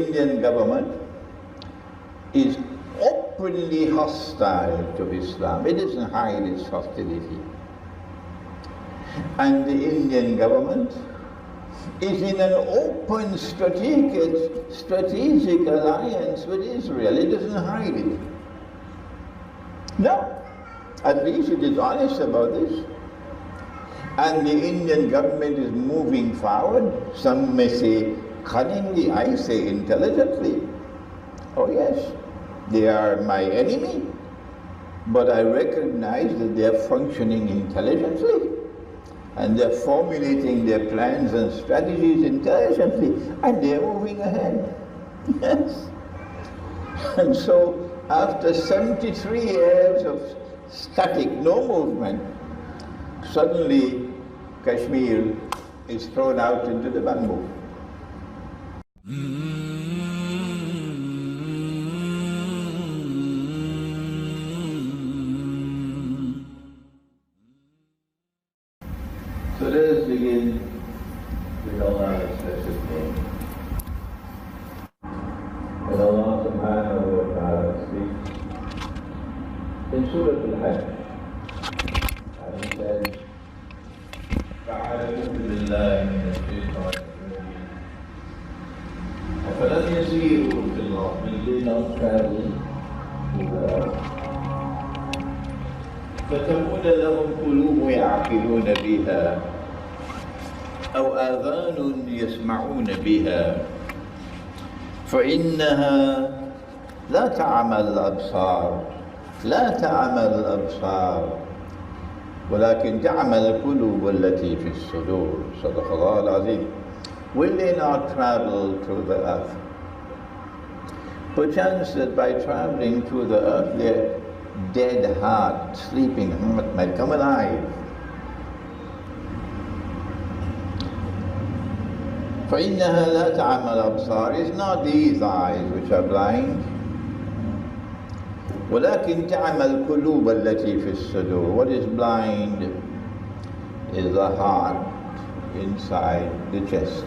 Indian government is openly hostile to Islam. It doesn't hide its hostility. And the Indian government is in an open strategic alliance with Israel. It doesn't hide it. No, at least it is honest about this. And the Indian government is moving forward. Some may say cunningly, I say intelligently. Oh yes, they are my enemy, but I recognize that they are functioning intelligently. And they're formulating their plans and strategies intelligently, and they're moving ahead. Yes. And so, after 73 years of static, no movement, suddenly Kashmir is thrown out into the bamboo. So let us begin with Allah's blessed name. When Allah subhanahu wa ta'ala speaks in Surah Al-Hajj, and He says, فَعَلَوْا بِاللَّهِ مِنَ الشَّيْطَانِ الرَّجِيمِ أَفَلَمْ يَسِيرُوا فِي الْأَرْضِ. Will they not travel to the earth? فتكون لهم قلوب يعقلون بها أو آذان يسمعون بها فإنها لا تعمى الأبصار ولكن تعمى القلوب التي في الصدور. صدق الله العظيم. Will they not travel through the earth? Perchance that by traveling through the earth their dead heart, sleeping heart might come alive. فَإِنَّهَا لَا تَعْمَى الْأَبْصَارِ. It's not these eyes which are blind. وَلَكِنْ تَعْمَى الْقُلُوبَ الَّتِي فِي الصُّدُورِ. What is blind is the heart inside the chest.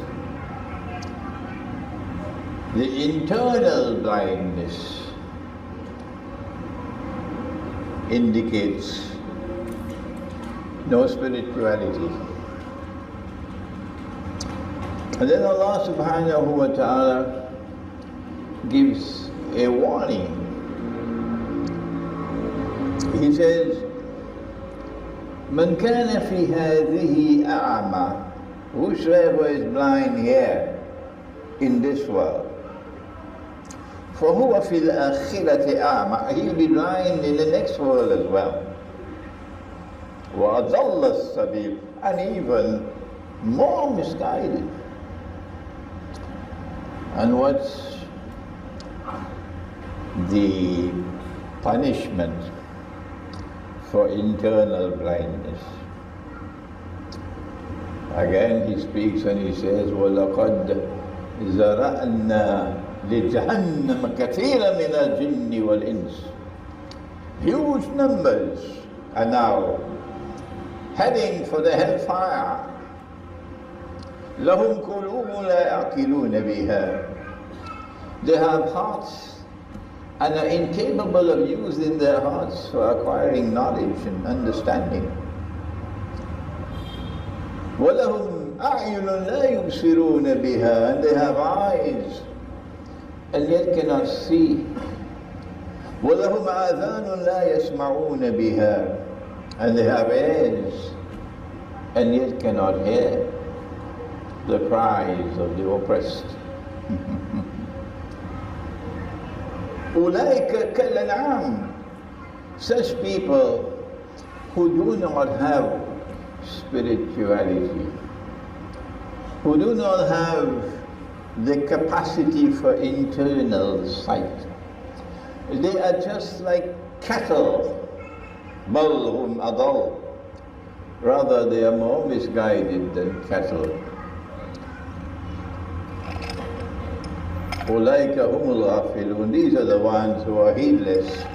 The internal blindness indicates no spirituality. And then Allah subhanahu wa ta'ala gives a warning. He says, مَنْ كَانَ فِي هَذِهِ أَعْمَى. Whosoever is blind here in this world, فَهُوَ فِي الْآخِرَةِ أَعْمَى. He'll be blind in the next world as well. وَأَضَلَّ السَّبِيلِ. And even more misguided. And what's the punishment for internal blindness? Again he speaks and he says, وَلَقَدْ زَرَأْنَا لِجَهَنَّمَ كَثِيرًا مِنَ الْجِنِّ وَالْإِنسِ. Huge numbers are now heading for the hellfire. لَهُمْ قُلُوبٌ لَا يَعْقِلُونَ بِهَا. They have hearts and are incapable of using their hearts for acquiring knowledge and understanding. وَلَهُمْ أَعْيُنٌ لَا يُبْصِرُونَ بِهَا. And they have eyes and yet cannot see. وَلَهُمْ آذَانٌ لَا يَسْمَعُونَ بِهَا. And they have ears and yet cannot hear the cries of the oppressed. أُولَئِكَ كَالْأَنْعَامِ. Such people who do not have spirituality, who do not have the capacity for internal sight, they are just like cattle. بَلْ هُمْ أَضَلُّ. Rather, they are more misguided than cattle. أُولَئِكَ هُمُ الْغَافِلُونَ. These are the ones who are heedless.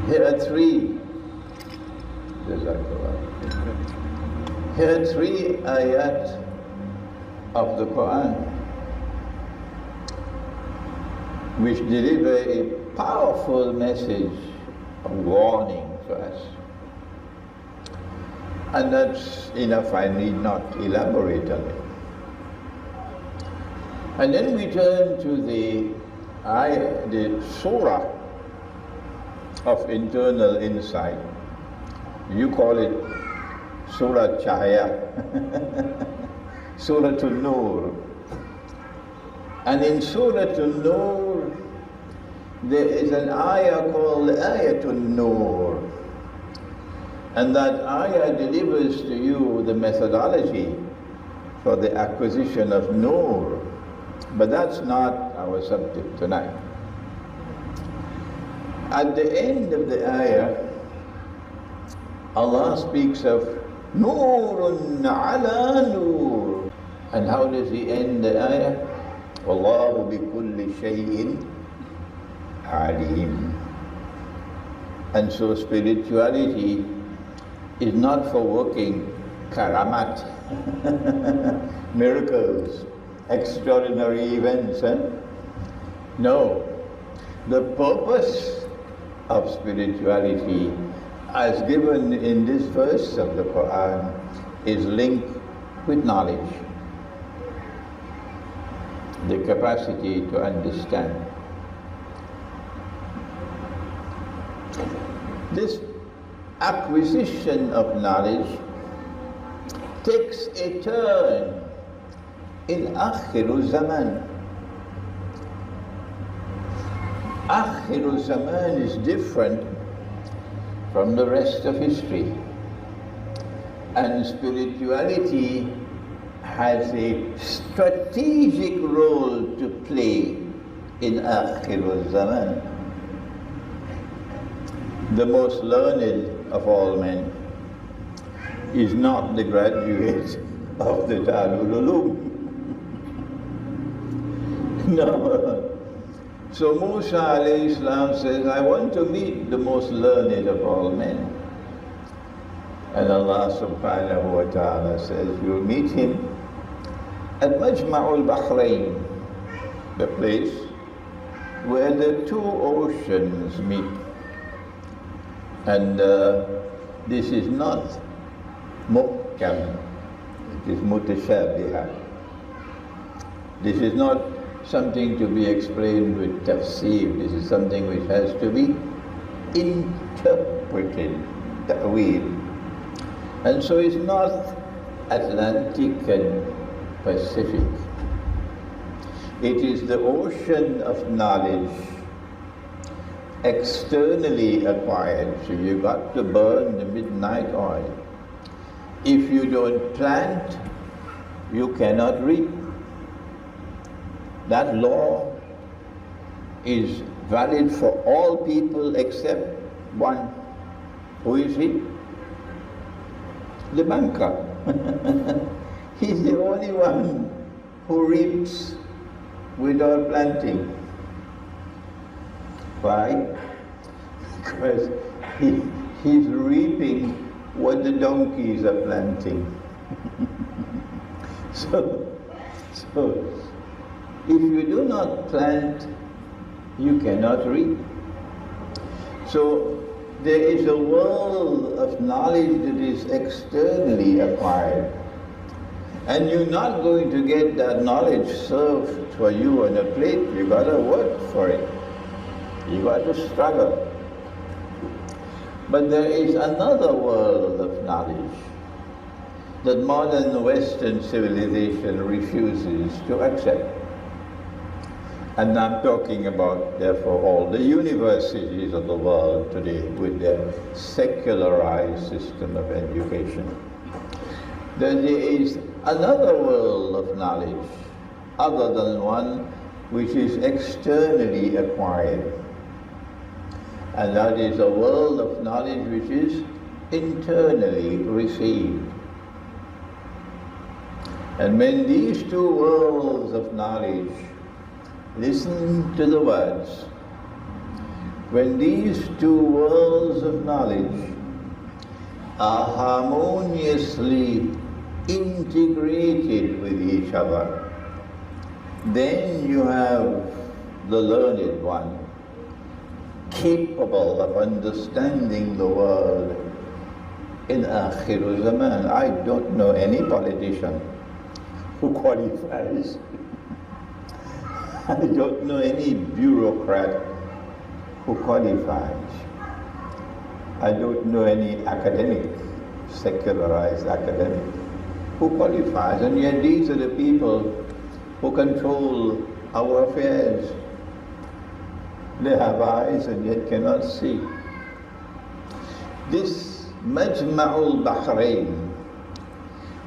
Here are three ayat of the Quran, which deliver a powerful message of warning to us. And that's enough, I need not elaborate on it. And then we turn to the surah of internal insight. You call it Surah Chahya, Surah An-Nur. And in Surah An-Nur, there is an ayah called Ayatun Nur. And that ayah delivers to you the methodology for the acquisition of Nur. But that's not our subject tonight. At the end of the ayah, Allah speaks of Nurun ala Nur. And how does he end the ayah? Wallahu bi kulli shay'in alim. And so spirituality is not for working karamat, miracles, extraordinary events. No. The purpose of spirituality, as given in this verse of the Quran, is linked with knowledge, the capacity to understand. This acquisition of knowledge takes a turn in Akhiru Zaman. Akhiru Zaman is different from the rest of history. And spirituality has a strategic role to play in Akhiru Zaman. The most learned of all men is not the graduate of the Darul Uloom. No. So Musa alayhi salam says, I want to meet the most learned of all men. And Allah subhanahu wa ta'ala says, you'll meet him at Majma'ul Bahrain, the place where the two oceans meet. And this is not muhkam, it is mutashabiha. This is not something to be explained with tafsir. This is something which has to be interpreted, ta'wil. And so it's not Atlantic and Pacific. It is the ocean of knowledge, externally acquired. So you've got to burn the midnight oil. If you don't plant, you cannot reap. That law is valid for all people except one. Who is he? The banker. He's the only one who reaps without planting. Why? Because he's reaping what the donkeys are planting. So if you do not plant, you cannot reap. So there is a world of knowledge that is externally acquired. And you're not going to get that knowledge served for you on a plate. You've got to work for it. You've got to struggle. But there is another world of knowledge that modern Western civilization refuses to accept. And I'm talking about, therefore, all the universities of the world today with their secularized system of education. There is another world of knowledge other than one which is externally acquired. And that is a world of knowledge which is internally received. And when these two worlds of knowledge, listen to the words, when these two worlds of knowledge are harmoniously integrated with each other. Then you have the learned one, capable of understanding the world in Akhir Zaman. I don't know any politician who qualifies. I don't know any bureaucrat who qualifies. I don't know any academic, secularized academic who qualifies. And yet these are the people who control our affairs. They have eyes and yet cannot see. This Majma'ul Bahrain,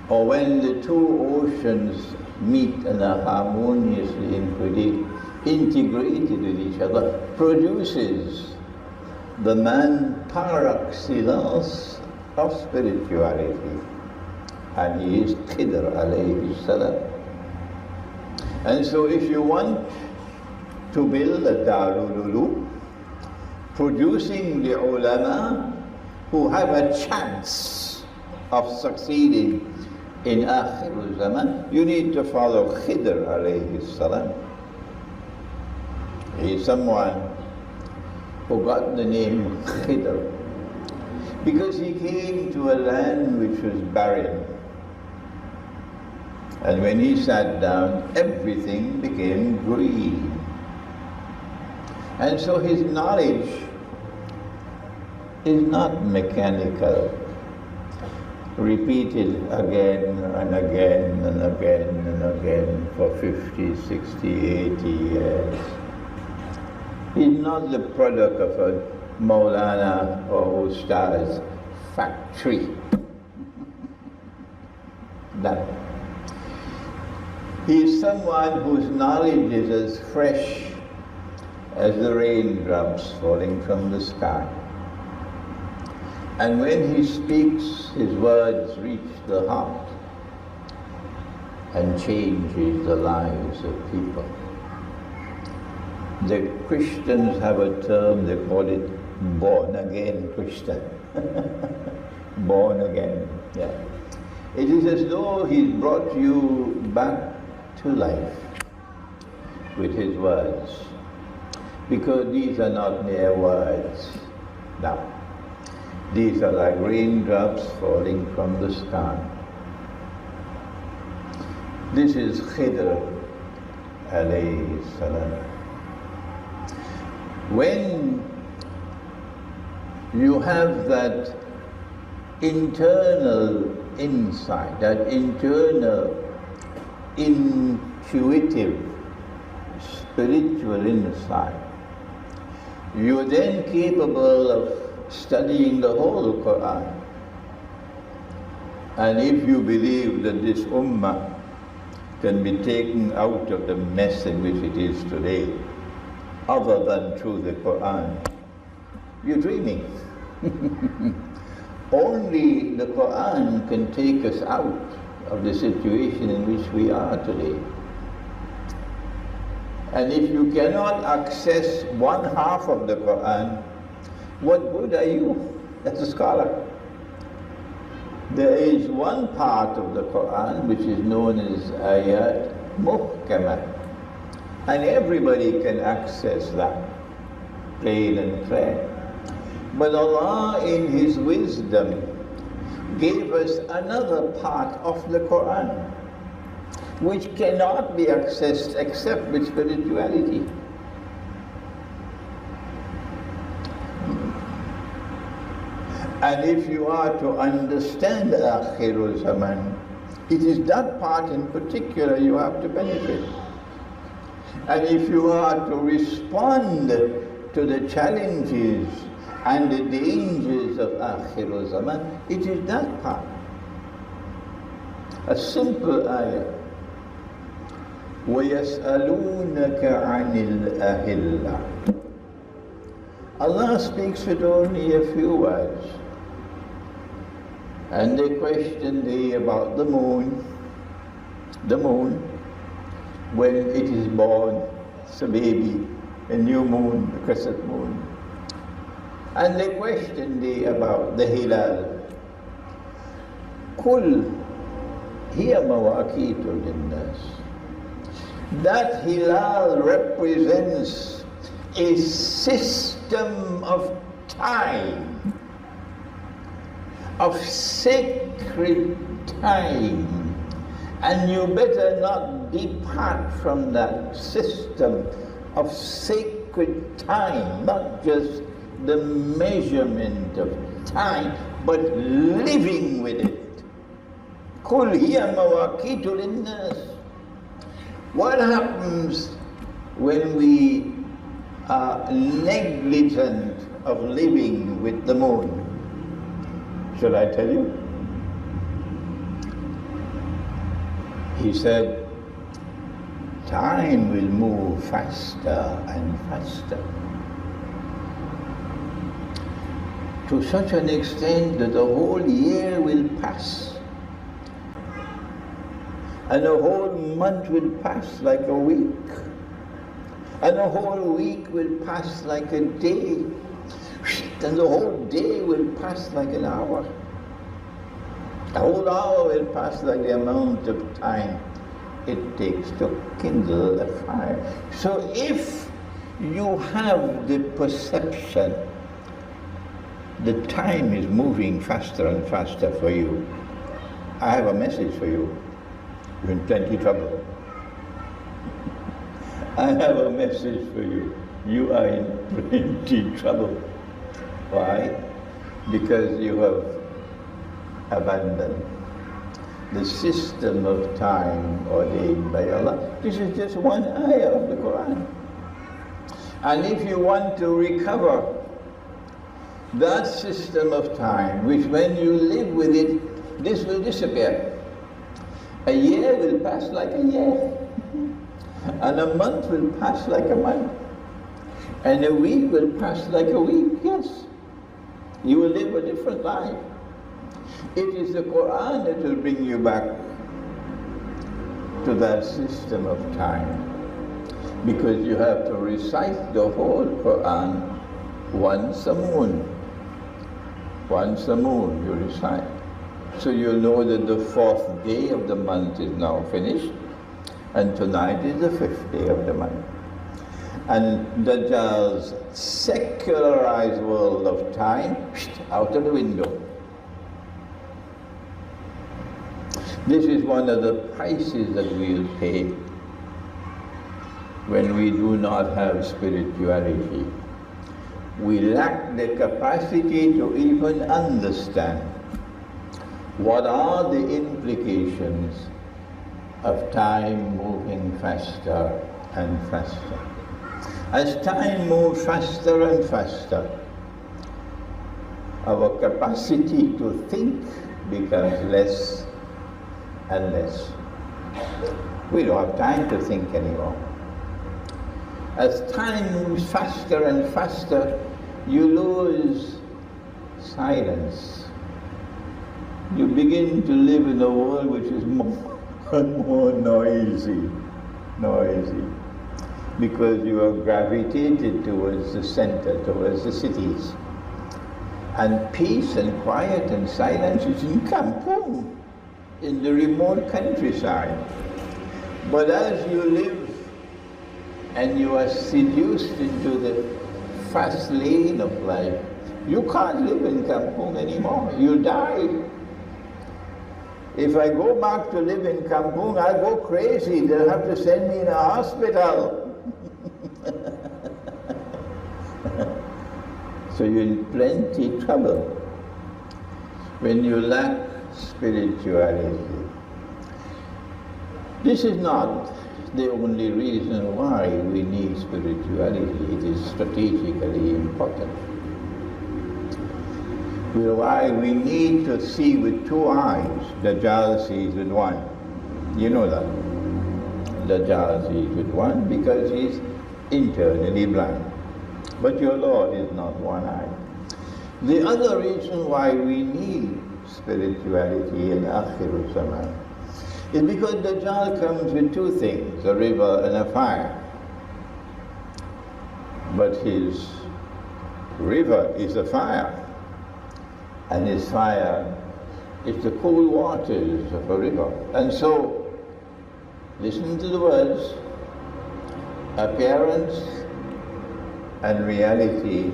or when the two oceans meet and are harmoniously integrated with each other, produces the man par excellence of spirituality. And he is Khidr alayhi salam. And so if you want to build a Darul Ulum, producing the ulama who have a chance of succeeding in Akhir Zaman, you need to follow Khidr alayhi salam. He is someone who got the name Khidr because he came to a land which was barren. And when he sat down, everything became green. And so his knowledge is not mechanical, repeated again and again and again and again for 50, 60, 80 years. He's not the product of a Molana or Ustaz factory. No. He is someone whose knowledge is as fresh as the raindrops falling from the sky. And when he speaks, his words reach the heart and changes the lives of people. The Christians have a term, they call it born-again Christian. Born again, yeah. It is as though he's brought you back to life with his words. Because these are not mere words. No. These are like raindrops falling from the sky. This is Khidr alayhi salam. When you have that internal insight, that internal intuitive spiritual insight, you are then capable of studying the whole Quran. And if you believe that this ummah can be taken out of the mess in which it is today, other than through the Quran, you're dreaming. Only the Quran can take us out of the situation in which we are today. And if you cannot access one half of the Quran, what good are you as a scholar? There is one part of the Quran which is known as ayat muhkamat, and everybody can access that, plain and clear. But Allah in His wisdom gave us another part of the Quran which cannot be accessed except with spirituality. And if you are to understand Akhirul Zaman, it is that part in particular you have to benefit. And if you are to respond to the challenges and the dangers of Akhirul Zaman, it is that part. A simple ayah. وَيَسْأَلُونَكَ عَنِ الْأَهِلَّةِ. Allah speaks with only a few words. And they question thee about the moon. The moon, when it is born, it's a baby, a new moon, a crescent moon. And they question thee about the hilal. Qul هي مواقيت للناس. That hilal represents a system of time, of sacred time, and you better not depart from that system of sacred time, not just the measurement of time, but living with it. قُلْ هِيَ مَوَاقِيتُ لِلنَّاسِ. What happens when we are negligent of living with the moon? Shall I tell you? He said, time will move faster and faster, to such an extent that a whole year will pass, and a whole month will pass like a week, and a whole week will pass like a day, and the whole day will pass like an hour. The whole hour will pass like the amount of time it takes to kindle a fire. So if you have the perception that time is moving faster and faster for you, I have a message for you. You're in plenty of trouble. I have a message for you. You are in plenty trouble. Why? Because you have abandoned the system of time ordained by Allah. This is just one ayah of the Quran. And if you want to recover that system of time, which when you live with it, this will disappear. A year will pass like a year, and a month will pass like a month, and a week will pass like a week. Yes, you will live a different life. It is the Quran that will bring you back to that system of time, because you have to recite the whole Quran once a moon. Once a moon you recite. So you'll know that the 4th day of the month is now finished, and tonight is the 5th day of the month. And Dajjal's secularized world of time, out of the window. This is one of the prices that we'll pay when we do not have spirituality. We lack the capacity to even understand what are the implications of time moving faster and faster. As time moves faster and faster, our capacity to think becomes less and less. We don't have time to think anymore. As time moves faster and faster, you lose silence. You begin to live in a world which is more and more noisy, because you are gravitated towards the center, towards the cities. And peace and quiet and silence is in Kampung, in the remote countryside. But as you live and you are seduced into the fast lane of life, you can't live in Kampung anymore. You die. If I go back to live in Kampung, I'll go crazy. They'll have to send me in a hospital. So you're in plenty trouble when you lack spirituality. This is not the only reason why we need spirituality. It is strategically important. Why we need to see with 2 eyes. Dajjal sees with 1. You know that. Dajjal sees with 1 because he's internally blind. But your Lord is not one eye. The other reason why we need spirituality in Akhirul Zaman is because Dajjal comes with 2 things, a river and a fire. But his river is a fire, and his fire It's the cool waters of a river. And so, listen to the words, appearance and reality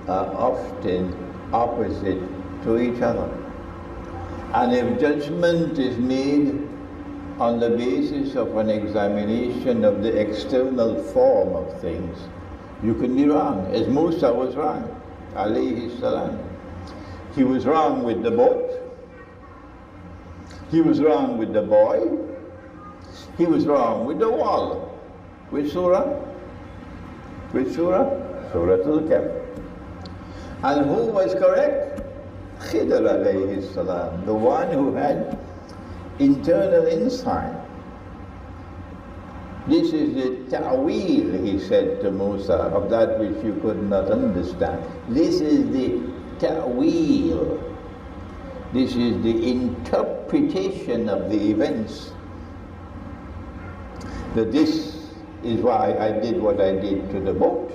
are often opposite to each other. And if judgment is made on the basis of an examination of the external form of things, you can be wrong, as Musa was wrong, alayhi salam. He was wrong with the boat, he was wrong with the boy, he was wrong with the wall. Which surah? Which surah? Surah Al-Kahf. And who was correct? Khidr alayhi salam, the one who had internal insight. This is the ta'wil, he said to Musa, of that which you could not understand. This is the ta'wil. This is the interpretation of the events. That this is why I did what I did to the boat.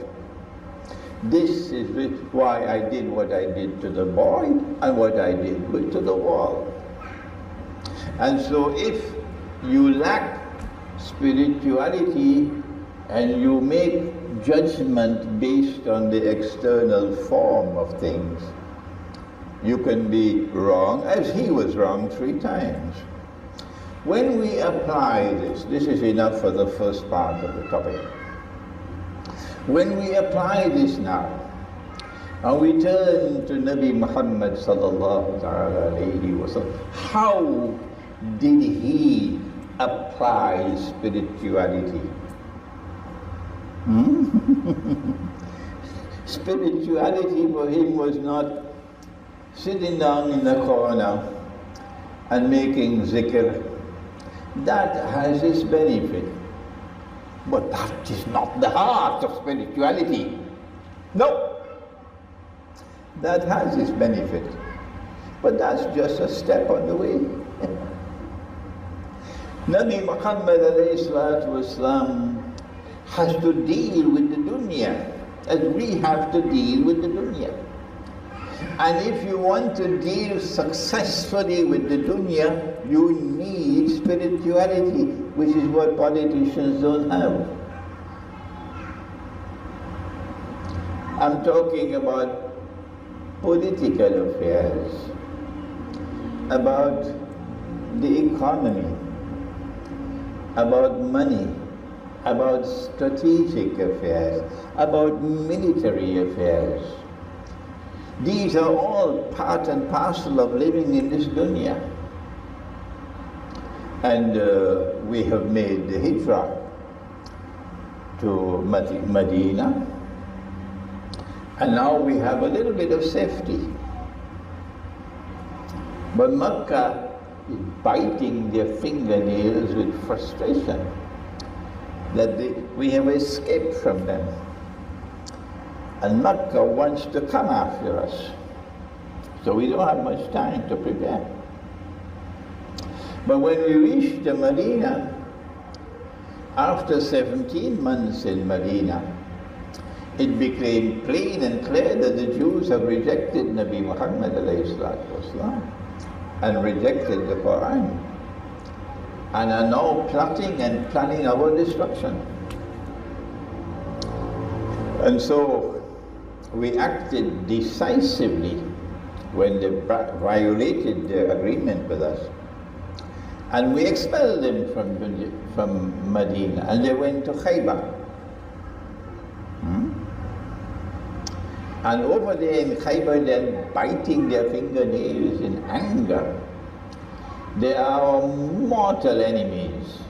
This is why I did what I did to the boy and what I did to the wall. And so if you lack spirituality and you make judgment based on the external form of things, you can be wrong, as he was wrong 3 times. When we apply this is enough for the first part of the topic. When we apply this now, and we turn to Nabi Muhammad sallallahu alayhi wa sallam, how did he apply spirituality? Spirituality for him was not sitting down in the corner and making zikr. That has its benefit. But that is not the heart of spirituality. No. That has its benefit. But that's just a step on the way. Nabi Muhammad ﷺ has to deal with the dunya as we have to deal with the dunya. And if you want to deal successfully with the dunya, you need spirituality, which is what politicians don't have. I'm talking about political affairs, about the economy, about money, about strategic affairs, about military affairs. These are all part and parcel of living in this dunya. And we have made the hijrah to Medina, and now we have a little bit of safety. But Makkah is biting their fingernails with frustration that we have escaped from them. And Makkah wants to come after us. So we don't have much time to prepare. But when we reached Medina, after 17 months in Medina, it became plain and clear that the Jews have rejected Nabi Muhammad ﷺ and rejected the Quran and are now plotting and planning our destruction. And so we acted decisively when they violated their agreement with us. And we expelled them from Medina, and they went to Khaybar. And over there in Khaybar, they're biting their fingernails in anger. They are our mortal enemies.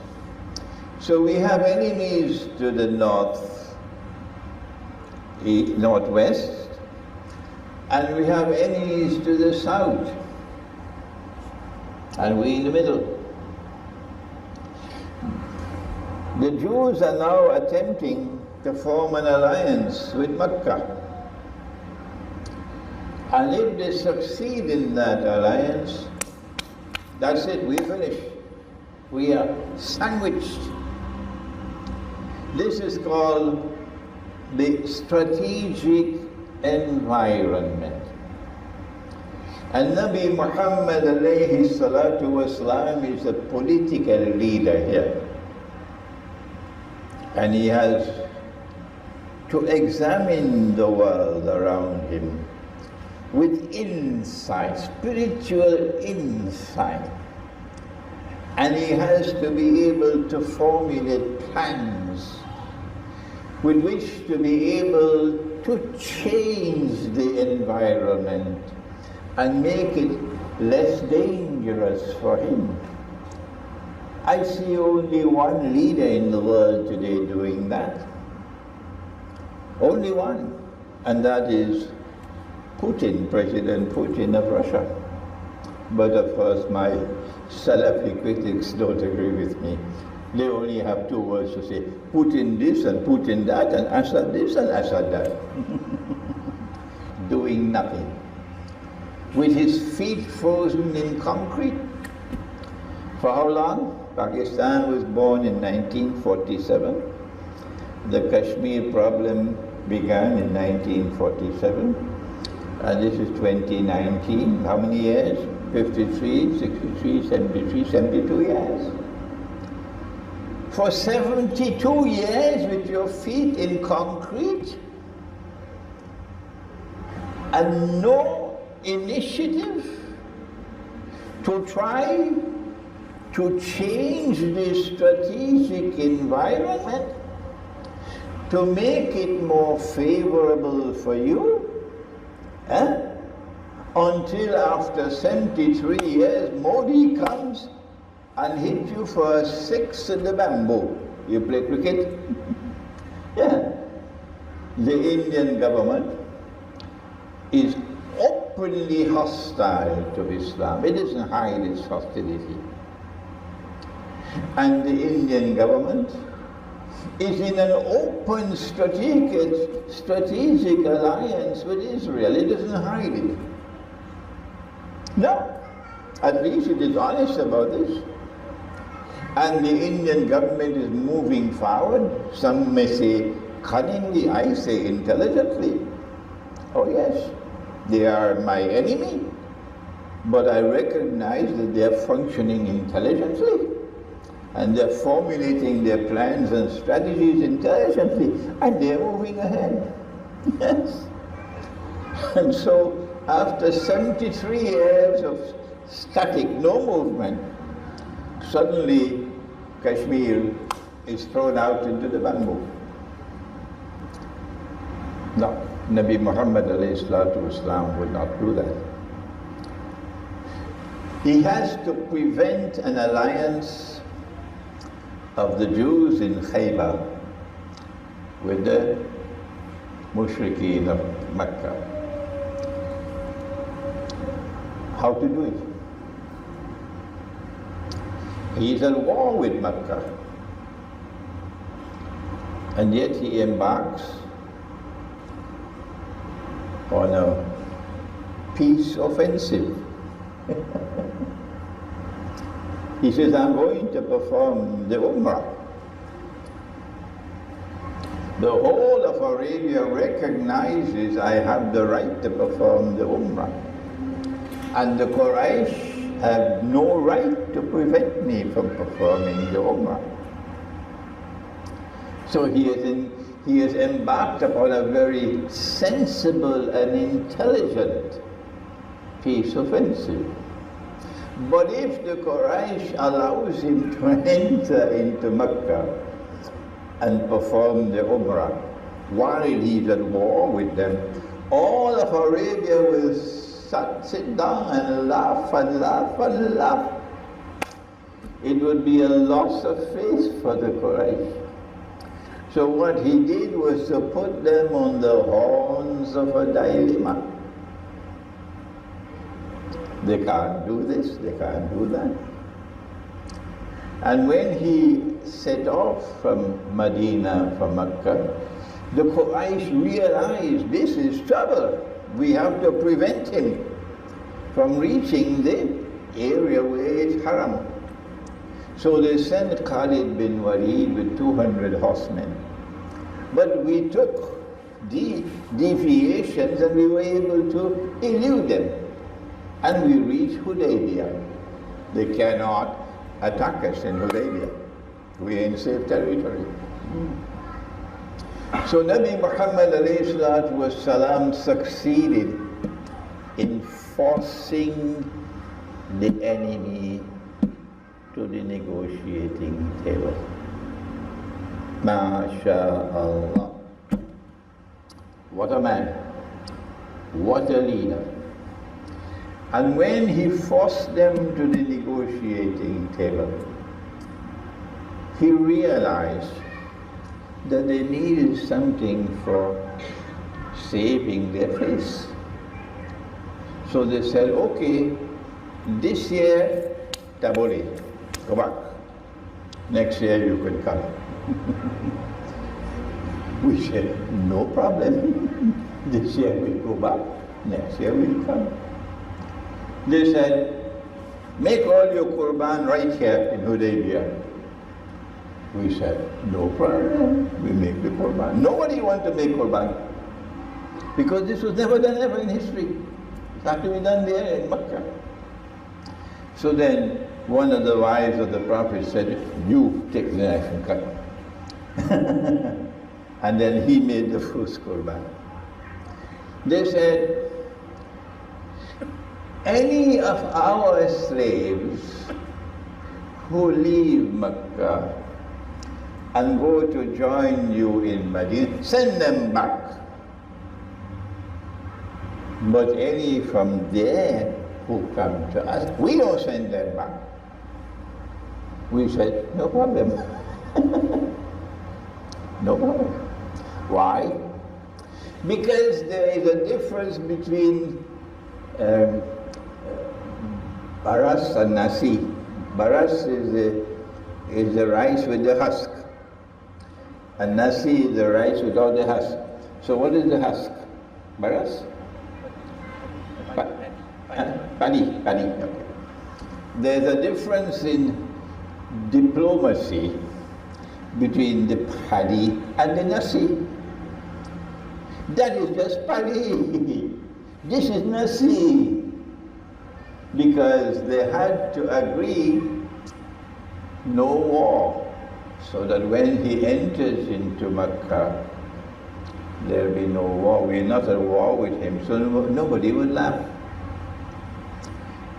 So we have enemies to the northwest, and we have enemies to the south, and we in the middle. The Jews are now attempting to form an alliance with Mecca. And if they succeed in that alliance, that's it, we finish. We are sandwiched. This is called the strategic environment. And Nabi Muhammad alayhi salatu wasalam is a political leader here. And he has to examine the world around him with insight, spiritual insight. And he has to be able to formulate plans with which to be able to change the environment and make it less dangerous for him. I see only one leader in the world today doing that. Only one. And that is Putin, President Putin of Russia. But of course my Salafi critics don't agree with me. They only have two words to say, Putin this and Putin that and Assad this and Assad that. Doing nothing. With his feet frozen in concrete. For how long? Pakistan was born in 1947. The Kashmir problem began in 1947. And this is 2019. How many years? 53, 63, 73, 72 years. For 72 years with your feet in concrete and no initiative to try to change the strategic environment to make it more favorable for you, until after 73 years Modi comes and hits you for a six in the bamboo. You play cricket? Yeah. The Indian government is openly hostile to Islam. It doesn't hide its hostility. And the Indian government is in an open strategic alliance with Israel. It doesn't hide it. No. At least it is honest about this. And the Indian government is moving forward. Some may say cunningly, I say intelligently. Oh yes, they are my enemy. But I recognize that they are functioning intelligently. And they're formulating their plans and strategies intelligently, and they're moving ahead. Yes. And so, after 73 years of static, no movement, suddenly Kashmir is thrown out into the bamboo. No, Nabi Muhammad ﷺ would not do that. He has to prevent an alliance of the Jews in Khaybar with the mushrikeen of Mecca. How to do it? He is at war with Mecca, and yet he embarks on a peace offensive. He says, I'm going to perform the Umrah. The whole of Arabia recognizes I have the right to perform the Umrah. And the Quraysh have no right to prevent me from performing the Umrah. So he has embarked upon a very sensible and intelligent peace offensive. But if the Quraysh allows him to enter into Mecca and perform the Umrah while he's at war with them, all of Arabia will sit down and laugh and laugh and laugh. It would be a loss of face for the Quraysh. So what he did was to put them on the horns of a dilemma. They can't do this, they can't do that. And when he set off from Medina, from Mecca, the Quraysh realized this is trouble. We have to prevent him from reaching the area where it's haram. So they sent Khalid bin Walid with 200 horsemen. But we took deviations and we were able to elude them. and we reach Hudaybiyah. They cannot attack us in Hudaybiyah. We are in safe territory. So Nabi Muhammad ﷺ succeeded in forcing the enemy to the negotiating table. MashaAllah. What a man. What a leader. And when he forced them to the negotiating table, he realized that they needed something for saving their face. So they said, okay, this year, taboli, go back. Next year you can come. We said, no problem. This year we'll go back, next year we'll come. They said, make all your Qurban right here in Hudaybiyah. We said, no problem, we make the Qurban. Nobody wants to make Qurban, because this was never done ever in history. It had to be done there in Mecca. So then one of the wives of the Prophet said, you take the knife and cut. And then he made the first Qurban. They said, any of our slaves who leave Mecca and go to join you in Medina, send them back. But any from there who come to us, we don't send them back. We said, no problem. No problem. Why? Because there is a difference between baras and nasi. Baras is the rice with the husk, and nasi is the rice without the husk. So what is the husk? Baras? Paddy. Okay. There's a difference in diplomacy between the paddy and the nasi. That is just paddy. This is nasi. Because they had to agree no war, so that when he enters into Mecca, there'll be no war. We're not at war with him, so nobody would laugh.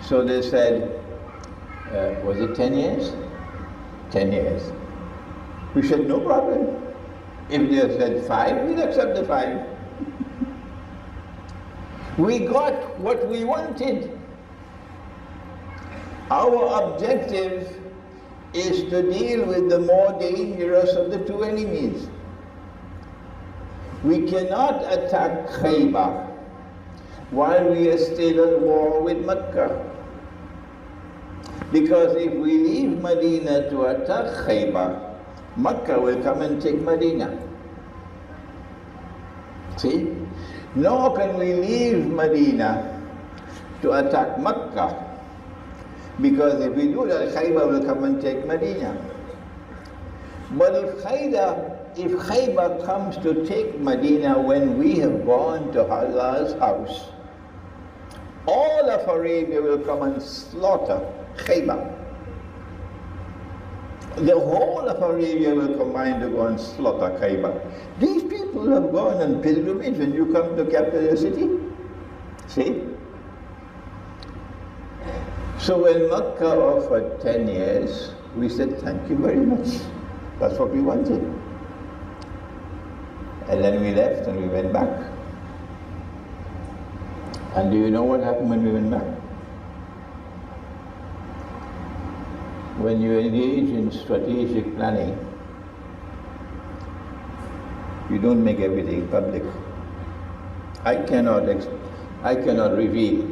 So they said, was it 10 years? 10 years. We said, no problem. If they said 5, we'll accept the 5. We got what we wanted. Our objective is to deal with the more dangerous of the two enemies. We cannot attack Khaybar while we are still at war with Mecca. Because if we leave Medina to attack Khaybar, Mecca will come and take Medina. See? Nor can we leave Medina to attack Mecca, because if we do that, Khaybar will come and take Medina. But if Khaybar comes to take Medina when we have gone to Allah's house, all of Arabia will come and slaughter Khaybar. The whole of Arabia will combine to go and slaughter Khaybar. These people have gone on pilgrimage when you come to capture your city. See? So when Mecca offered 10 years, we said, thank you very much. That's what we wanted. And then we left and we went back. And do you know what happened when we went back? When you engage in strategic planning, you don't make everything public. I cannot reveal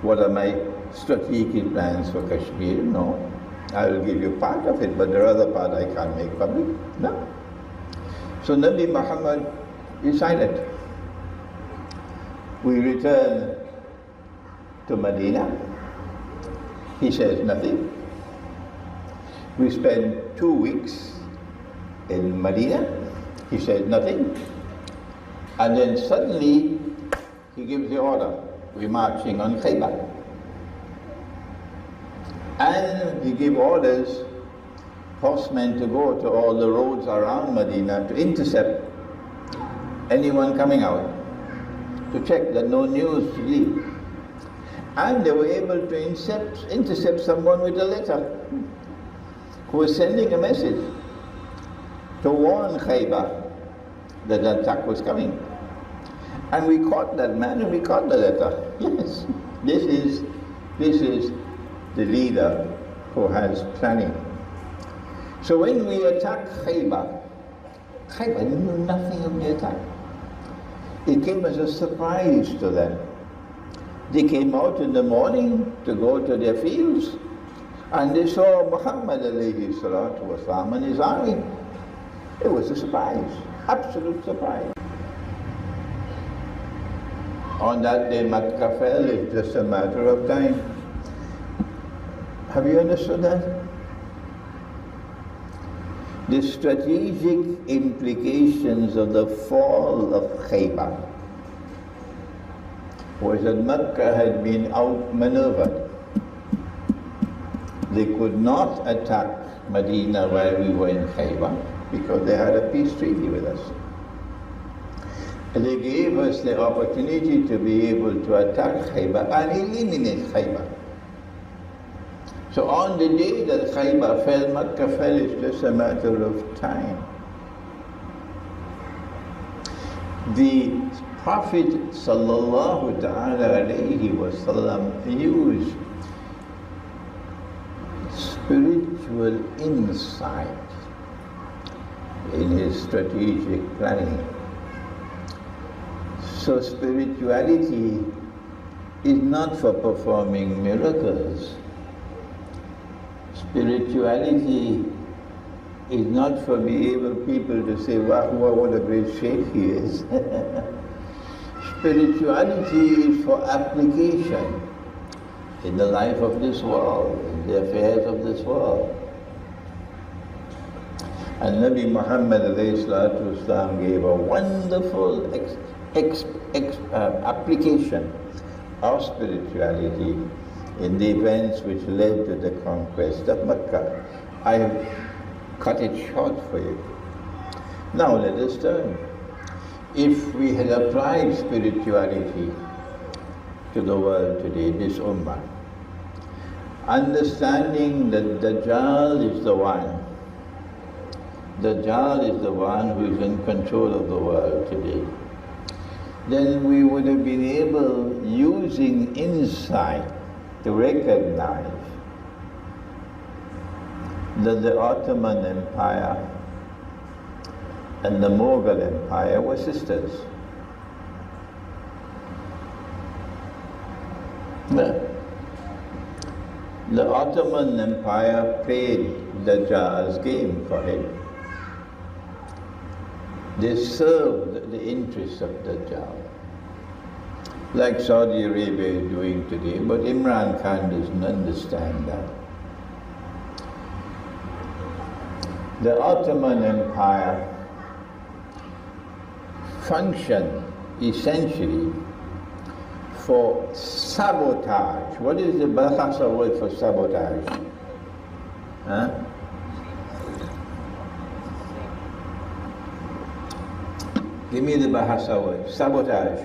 what are my strategic plans for Kashmir. No. I will give you part of it, but the other part I can't make public. No. So Nabi Muhammad is silent. We return to Medina. He says nothing. We spend 2 weeks in Medina. He says nothing. And then suddenly he gives the order. We're marching on Khaybar. And he gave orders, horsemen to go to all the roads around Medina to intercept anyone coming out, to check that no news to leave. And they were able to intercept someone with a letter who was sending a message to warn Khaybar that the attack was coming. And we caught that man and we caught the letter. Yes, this is the leader who has planning. So when we attacked Khaybar knew nothing of the attack. It came as a surprise to them. They came out in the morning to go to their fields, and they saw Muhammad alayhi salatu wasalam and his army. It was a surprise, absolute surprise. On that day Makkah fell, it's just a matter of time. Have you understood that? The strategic implications of the fall of Khaybar was that Makkah had been outmaneuvered. They could not attack Medina while we were in Khaybar because they had a peace treaty with us. And they gave us the opportunity to be able to attack Khaybar and eliminate Khaybar. So on the day that Khaybar fell, Makkah fell, it's just a matter of time. The Prophet sallallahu ta'ala alayhi wasallam used spiritual insight in his strategic planning. So spirituality is not for performing miracles. Spirituality is not for being able people to say, wow, what a great sheikh he is. Spirituality is for application in the life of this world, in the affairs of this world. And Nabi Muhammad ﷺ gave a wonderful application of spirituality in the events which led to the conquest of Mecca. I have cut it short for you. Now let us turn. If we had applied spirituality to the world today, this ummah, understanding that Dajjal is the one who is in control of the world today, then we would have been able, using insight, to recognize that the Ottoman Empire and the Mughal Empire were sisters. The Ottoman Empire played Dajjal's game for him. They served the interests of Dajjal, like Saudi Arabia is doing today, but Imran Khan doesn't understand that. The Ottoman Empire functioned essentially for sabotage. What is the Bahasa word for sabotage? Huh? Give me the Bahasa word. Sabotage.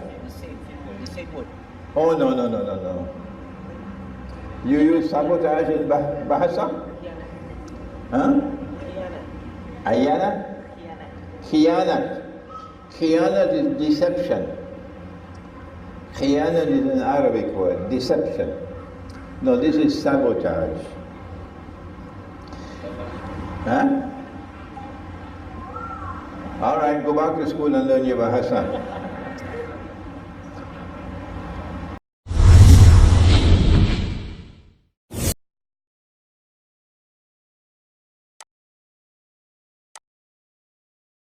Oh, no. You use sabotage in Bahasa? Huh? Ayana? Khiyanat. Khiyanat is deception. Khiyanat is an Arabic word, deception. No, this is sabotage. Huh? All right, go back to school and learn your Bahasa.